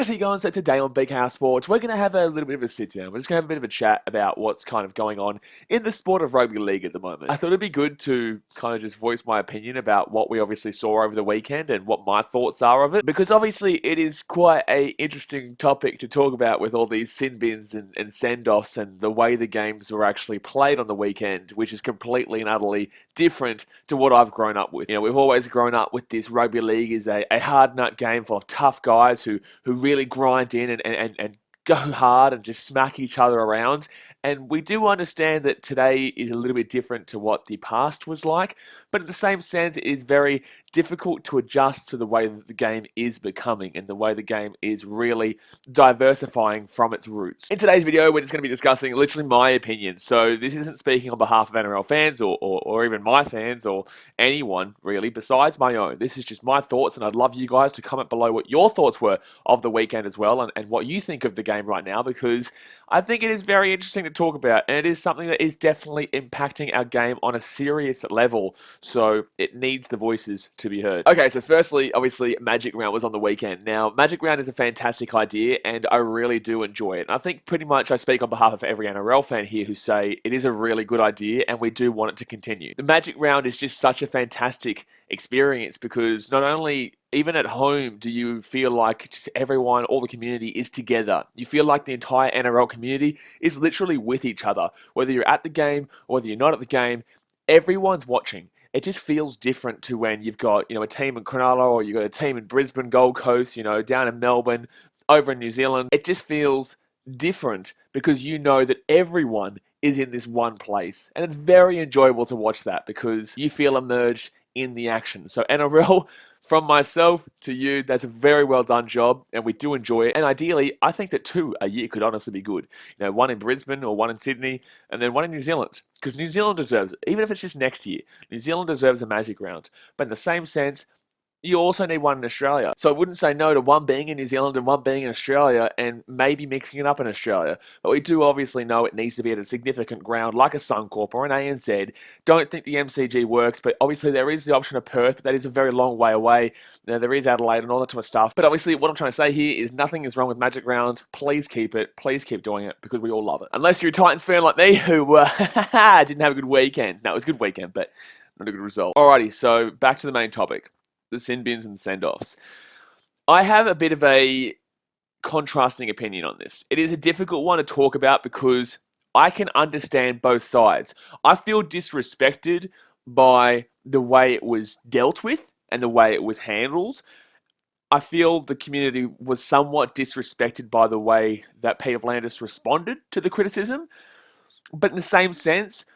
Good to see you guys. So today on BKRsport, we're going to have a little bit of a sit down. We're just going to have a bit of a chat about what's kind of going on in the sport of rugby league at the moment. I thought it'd be good to kind of just voice my opinion about what we obviously saw over the weekend and what my thoughts are of it, because obviously it is quite a interesting topic to talk about with all these sin bins and send-offs and the way the games were actually played on the weekend, which is completely and utterly different to what I've grown up with. You know, we've always grown up with this rugby league is a hard nut game full of tough guys who really grind in and go hard and just smack each other around. And we do understand that today is a little bit different to what the past was like, but in the same sense, it is very difficult to adjust to the way that the game is becoming and the way the game is really diversifying from its roots. In today's video, we're just going to be discussing literally my opinion. So this isn't speaking on behalf of NRL fans or even my fans or anyone really besides my own. This is just my thoughts, and I'd love you guys to comment below what your thoughts were of the weekend as well and what you think of the game right now, because I think it is very interesting to talk about, and it is something that is definitely impacting our game on a serious level, so it needs the voices to be heard. Okay, so firstly, obviously, Magic Round was on the weekend. Now, Magic Round is a fantastic idea, and I really do enjoy it. And I think pretty much I speak on behalf of every NRL fan here who say it is a really good idea, and we do want it to continue. The Magic Round is just such a fantastic experience because not only even at home do you feel like just everyone, all the community is together. You feel like the entire NRL community is literally with each other. Whether you're at the game or whether you're not at the game, everyone's watching. It just feels different to when you've got, a team in Cronulla or you've got a team in Brisbane, Gold Coast, down in Melbourne, over in New Zealand. It just feels different because you know that everyone is in this one place. And it's very enjoyable to watch that because you feel immersed in the action. So NRL, from myself to you, that's a very well done job, and we do enjoy it. And ideally, I think that 2 a year could honestly be good. One in Brisbane or one in Sydney, and then one in New Zealand, because New Zealand deserves it. Even if it's just next year, New Zealand deserves a Magic Round. But in the same sense, you also need one in Australia. So I wouldn't say no to one being in New Zealand and one being in Australia and maybe mixing it up in Australia. But we do obviously know it needs to be at a significant ground like a Suncorp or an ANZ. Don't think the MCG works, but obviously there is the option of Perth, but that is a very long way away. There is Adelaide and all that type of stuff. But obviously what I'm trying to say here is nothing is wrong with Magic Round. Please keep it. Please keep doing it because we all love it. Unless you're a Titans fan like me who didn't have a good weekend. No, it was a good weekend, but not a good result. Alrighty, so back to the main topic. The sin bins and send-offs. I have a bit of a contrasting opinion on this. It is a difficult one to talk about because I can understand both sides. I feel disrespected by the way it was dealt with and the way it was handled. I feel the community was somewhat disrespected by the way that Peter V'landys responded to the criticism. But in the same sense,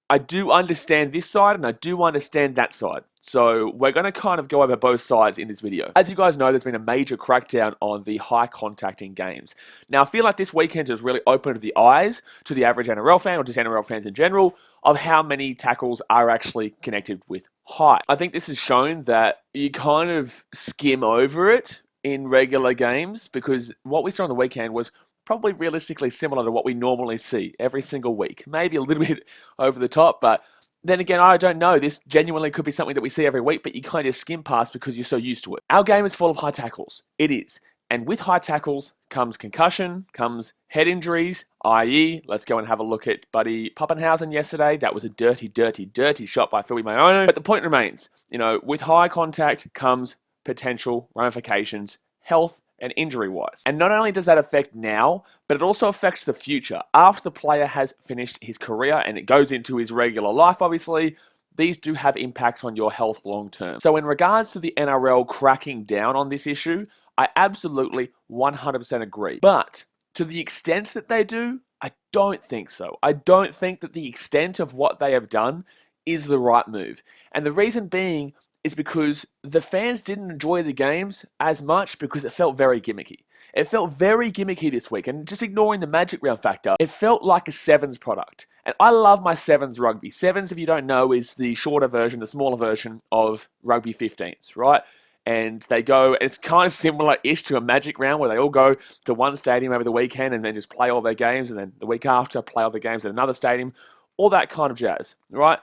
I do understand this side and I do understand that side. So we're going to kind of go over both sides in this video. As you guys know, there's been a major crackdown on the high contact in games. Now, I feel like this weekend has really opened the eyes to the average NRL fan or just NRL fans in general of how many tackles are actually connected with high. I think this has shown that you kind of skim over it in regular games because what we saw on the weekend was probably realistically similar to what we normally see every single week. Maybe a little bit over the top, but then again, I don't know. This genuinely could be something that we see every week, but you kind of skim past because you're so used to it. Our game is full of high tackles. It is. And with high tackles comes concussion, comes head injuries, i.e., let's go and have a look at Buddy Pappenhausen yesterday. That was a dirty, dirty, dirty shot by Philly Mayono. But the point remains, with high contact comes potential ramifications, health and injury-wise. And not only does that affect now, but it also affects the future. After the player has finished his career and it goes into his regular life, obviously, these do have impacts on your health long-term. So in regards to the NRL cracking down on this issue, I absolutely 100% agree. But to the extent that they do, I don't think so. I don't think that the extent of what they have done is the right move. And the reason being is because the fans didn't enjoy the games as much because it felt very gimmicky. It felt very gimmicky this week, and just ignoring the Magic Round factor, it felt like a Sevens product. And I love my Sevens rugby. Sevens, if you don't know, is the shorter version, the smaller version of rugby 15s, right? And they go, it's kind of similar-ish to a Magic Round where they all go to one stadium over the weekend and then just play all their games, and then the week after play all their games at another stadium, all that kind of jazz, right?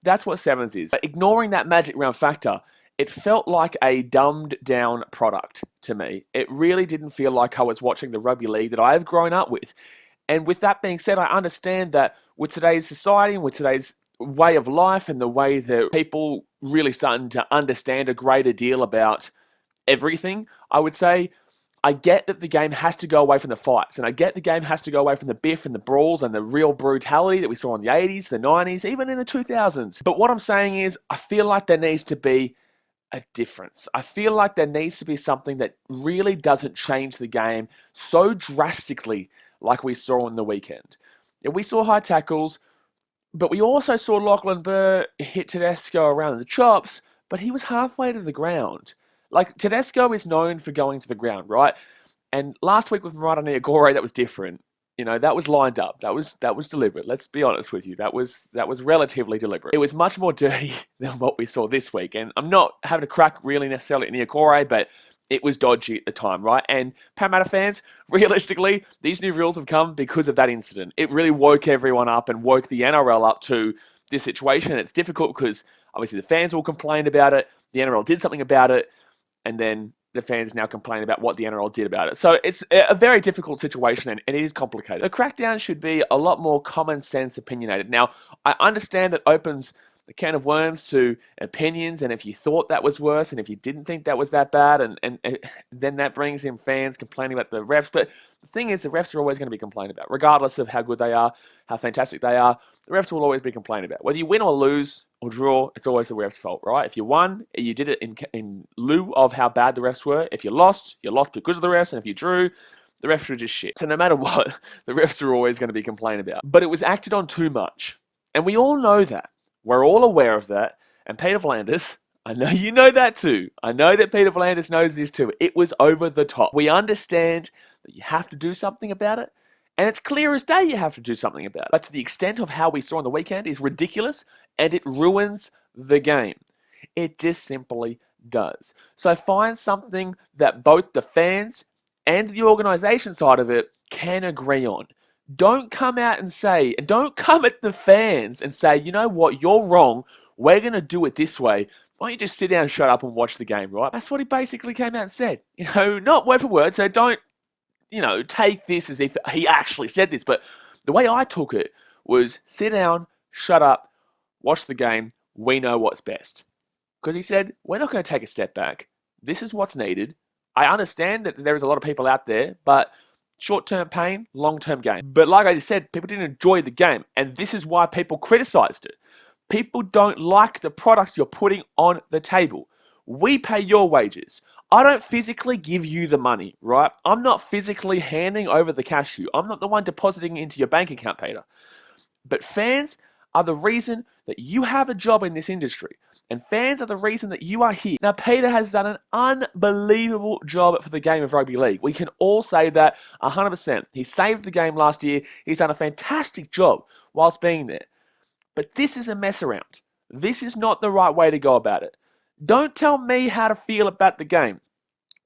That's what Sevens is. But ignoring that Magic Round factor, it felt like a dumbed down product to me. It really didn't feel like I was watching the rugby league that I have grown up with. And with that being said, I understand that with today's society and with today's way of life and the way that people really starting to understand a greater deal about everything, I would say, I get that the game has to go away from the fights, and I get the game has to go away from the biff and the brawls and the real brutality that we saw in the 80s, the 90s, even in the 2000s. But what I'm saying is, I feel like there needs to be a difference. I feel like there needs to be something that really doesn't change the game so drastically like we saw on the weekend. Yeah, we saw high tackles, but we also saw Lachlan Burr hit Tedesco around the chops, but he was halfway to the ground. Like, Tedesco is known for going to the ground, right? And last week with Murata Niagore, that was different. You know, that was lined up. That was deliberate. Let's be honest with you. That was relatively deliberate. It was much more dirty than what we saw this week. And I'm not having a crack really necessarily at Niagore, but it was dodgy at the time, right? And Parramatta fans, realistically, these new rules have come because of that incident. It really woke everyone up and woke the NRL up to this situation. And it's difficult because obviously the fans will complain about it. The NRL did something about it. And then the fans now complain about what the NRL did about it. So it's a very difficult situation, and it is complicated. The crackdown should be a lot more common sense opinionated. Now, I understand it opens a can of worms to opinions, and if you thought that was worse, and if you didn't think that was that bad, and then that brings in fans complaining about the refs. But the thing is, the refs are always going to be complained about, regardless of how good they are, how fantastic they are. The refs will always be complaining about. Whether you win or lose or draw, it's always the refs' fault, right? If you won, you did it in lieu of how bad the refs were. If you lost because of the refs, and if you drew, the refs were just shit. So no matter what, the refs are always going to be complained about. But it was acted on too much. And we all know that. We're all aware of that. And Peter V'landys, I know you know that too. I know that Peter V'landys knows this too. It was over the top. We understand that you have to do something about it. And it's clear as day you have to do something about it. But to the extent of how we saw on the weekend is ridiculous, and it ruins the game. It just simply does. So find something that both the fans and the organisation side of it can agree on. Don't come out and say, and don't come at the fans and say, you know what, you're wrong, we're going to do it this way. Why don't you just sit down and shut up and watch the game, right? That's what he basically came out and said. You know, not word for word, so don't, take this as if he actually said this. But the way I took it was sit down, shut up, watch the game, we know what's best. Because he said, we're not going to take a step back. This is what's needed. I understand that there is a lot of people out there, but short-term pain, long-term gain. But like I just said, people didn't enjoy the game, and this is why people criticised it. People don't like the product you're putting on the table. We pay your wages. I don't physically give you the money, right? I'm not physically handing over the cash to you. I'm not the one depositing it into your bank account, Peter. But fans are the reason that you have a job in this industry. And fans are the reason that you are here. Now, Peter has done an unbelievable job for the game of rugby league. We can all say that 100%. He saved the game last year. He's done a fantastic job whilst being there. But this is a mess around. This is not the right way to go about it. Don't tell me how to feel about the game,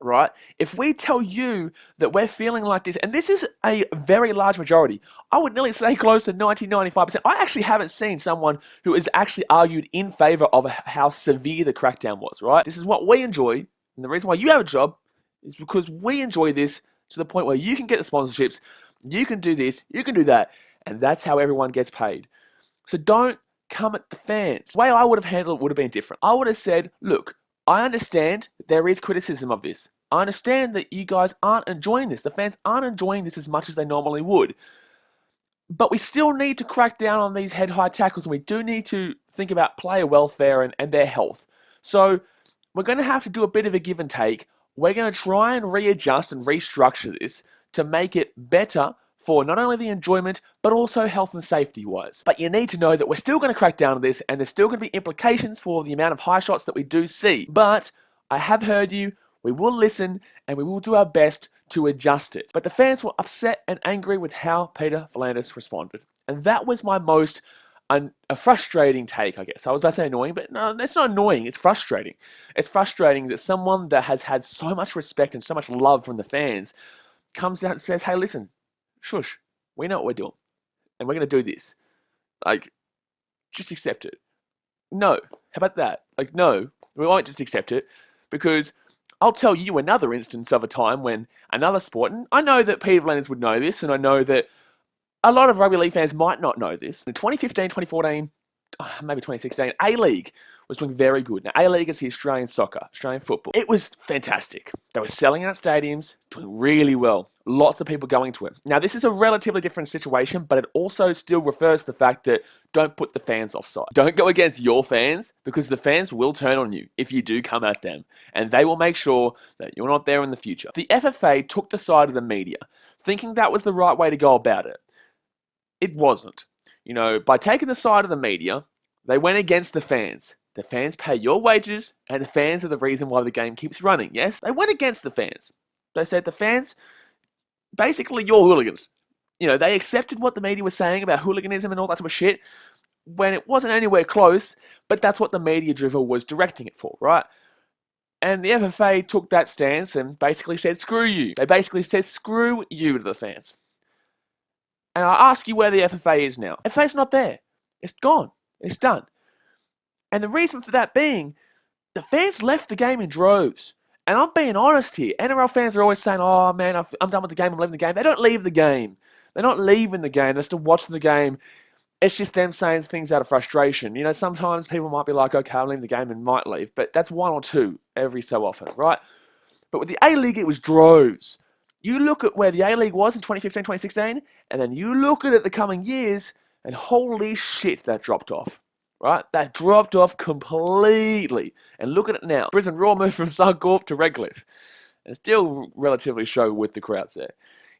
right? If we tell you that we're feeling like this, and this is a very large majority, I would nearly say close to 90-95%. I actually haven't seen someone who has actually argued in favor of how severe the crackdown was, right? This is what we enjoy, and the reason why you have a job is because we enjoy this to the point where you can get the sponsorships, you can do this, you can do that, and that's how everyone gets paid. So don't come at the fans. The way I would have handled it would have been different. I would have said, look, I understand there is criticism of this. I understand that you guys aren't enjoying this. The fans aren't enjoying this as much as they normally would. But we still need to crack down on these head-high tackles, and we do need to think about player welfare and their health. So we're going to have to do a bit of a give and take. We're going to try and readjust and restructure this to make it better for not only the enjoyment, but also health and safety wise. But you need to know that we're still going to crack down on this, and there's still going to be implications for the amount of high shots that we do see. But I have heard you, we will listen, and we will do our best to adjust it. But the fans were upset and angry with how Peter V'landys responded. And that was my most a frustrating take, I guess. I was about to say annoying, but no, it's not annoying, it's frustrating. It's frustrating that someone that has had so much respect and so much love from the fans comes out and says, hey, listen, shush, we know what we're doing, and we're going to do this. Like, just accept it. No. How about that? Like, no, We won't just accept it, because I'll tell you another instance of a time when another sport, and I know that Peter Landers would know this, and I know that a lot of rugby league fans might not know this. In 2015, 2014, maybe 2016, A-League was doing very good. Now, A-League is the Australian soccer, Australian football. It was fantastic. They were selling out stadiums, doing really well. Lots of people going to it. Now, this is a relatively different situation, but it also still refers to the fact that don't put the fans offside. Don't go against your fans, because the fans will turn on you if you do come at them, and they will make sure that you're not there in the future. The FFA took the side of the media, thinking that was the right way to go about it. It wasn't. You know, by taking the side of the media, they went against the fans. The fans pay your wages, and the fans are the reason why the game keeps running. Yes, they went against the fans. They said the fans, basically, you're hooligans. You know, they accepted what the media was saying about hooliganism and all that type of shit when it wasn't anywhere close, but that's what the media drivel was directing it for, right? And the FFA took that stance and basically said, screw you. They basically said, screw you to the fans. And I ask you where the FFA is now. FFA's not there. It's gone. It's done. And the reason for that being, the fans left the game in droves. And I'm being honest here. NRL fans are always saying, oh man, I'm done with the game, I'm leaving the game. They don't leave the game. They're not leaving the game. They're still watching the game. It's just them saying things out of frustration. You know, sometimes people might be like, okay, I'm leaving the game and might leave. But that's one or two every so often, right? But with the A-League, it was droves. You look at where the A-League was in 2015, 2016, and then you look at it the coming years, and holy shit, that dropped off. Right? That dropped off completely. And look at it now. Brisbane Roar moved from Suncorp to Redcliffe. And still relatively show with the crowds there.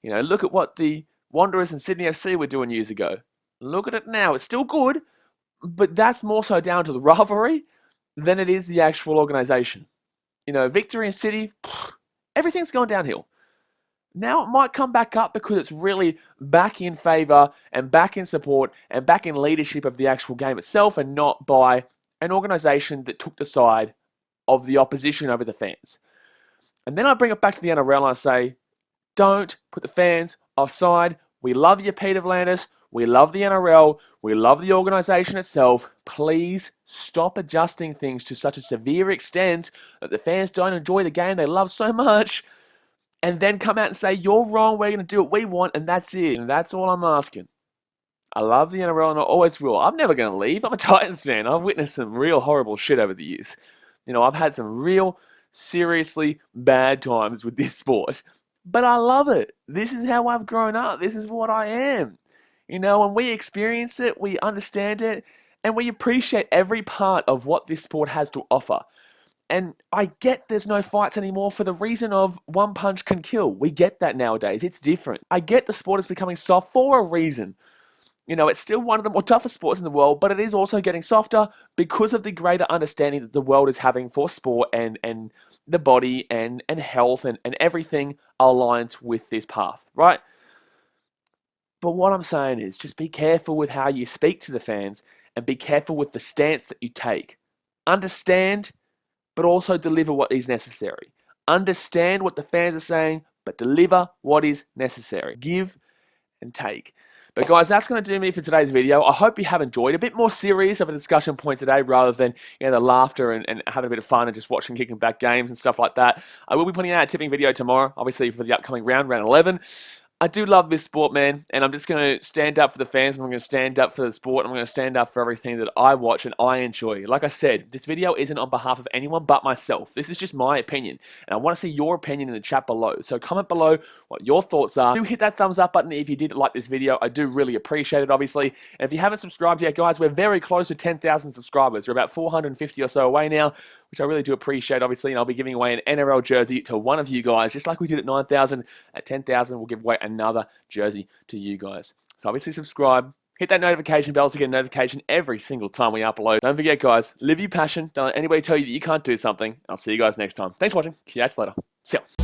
You know, look at what the Wanderers and Sydney FC were doing years ago. Look at it now. It's still good, but that's more so down to the rivalry than it is the actual organisation. You know, Victory and City, everything's going downhill. Now it might come back up because it's really back in favour and back in support and back in leadership of the actual game itself, and not by an organisation that took the side of the opposition over the fans. And then I bring it back to the NRL and I say, don't put the fans offside. We love you, Peter Landers. We love the NRL. We love the organisation itself. Please stop adjusting things to such a severe extent that the fans don't enjoy the game they love so much, and then come out and say, you're wrong, we're going to do what we want, and that's it. And that's all I'm asking. I love the NRL and I always will. I'm never going to leave. I'm a Titans fan. I've witnessed some real horrible shit over the years. You know, I've had some real, seriously bad times with this sport. But I love it. This is how I've grown up. This is what I am. You know, when we experience it, we understand it, and we appreciate every part of what this sport has to offer. And I get there's no fights anymore for the reason of one punch can kill. We get that nowadays. It's different. I get the sport is becoming soft for a reason. You know, it's still one of the more toughest sports in the world, but it is also getting softer because of the greater understanding that the world is having for sport and the body and health and everything aligned with this path, right? But what I'm saying is just be careful with how you speak to the fans and be careful with the stance that you take. Understand, but also deliver what is necessary. Understand what the fans are saying, but deliver what is necessary. Give and take. But guys, that's going to do me for today's video. I hope you have enjoyed. A bit more serious of a discussion point today rather than, you know, the laughter and having a bit of fun and just watching kicking back games and stuff like that. I will be putting out a tipping video tomorrow, obviously for the upcoming round 11. I do love this sport, man, and I'm just going to stand up for the fans, and I'm going to stand up for the sport, and I'm going to stand up for everything that I watch and I enjoy. Like I said, this video isn't on behalf of anyone but myself. This is just my opinion, and I want to see your opinion in the chat below. So comment below what your thoughts are. Do hit that thumbs up button if you did like this video. I do really appreciate it, obviously. And if you haven't subscribed yet, guys, we're very close to 10,000 subscribers. We're about 450 or so away now, which I really do appreciate, obviously, and I'll be giving away an NRL jersey to one of you guys, just like we did at 9,000. At 10,000, we'll give away another jersey to you guys. So obviously subscribe, hit that notification bell to get a notification every single time we upload. Don't forget, guys, live your passion. Don't let anybody tell you that you can't do something. I'll see you guys next time. Thanks for watching. Catch you later. See ya.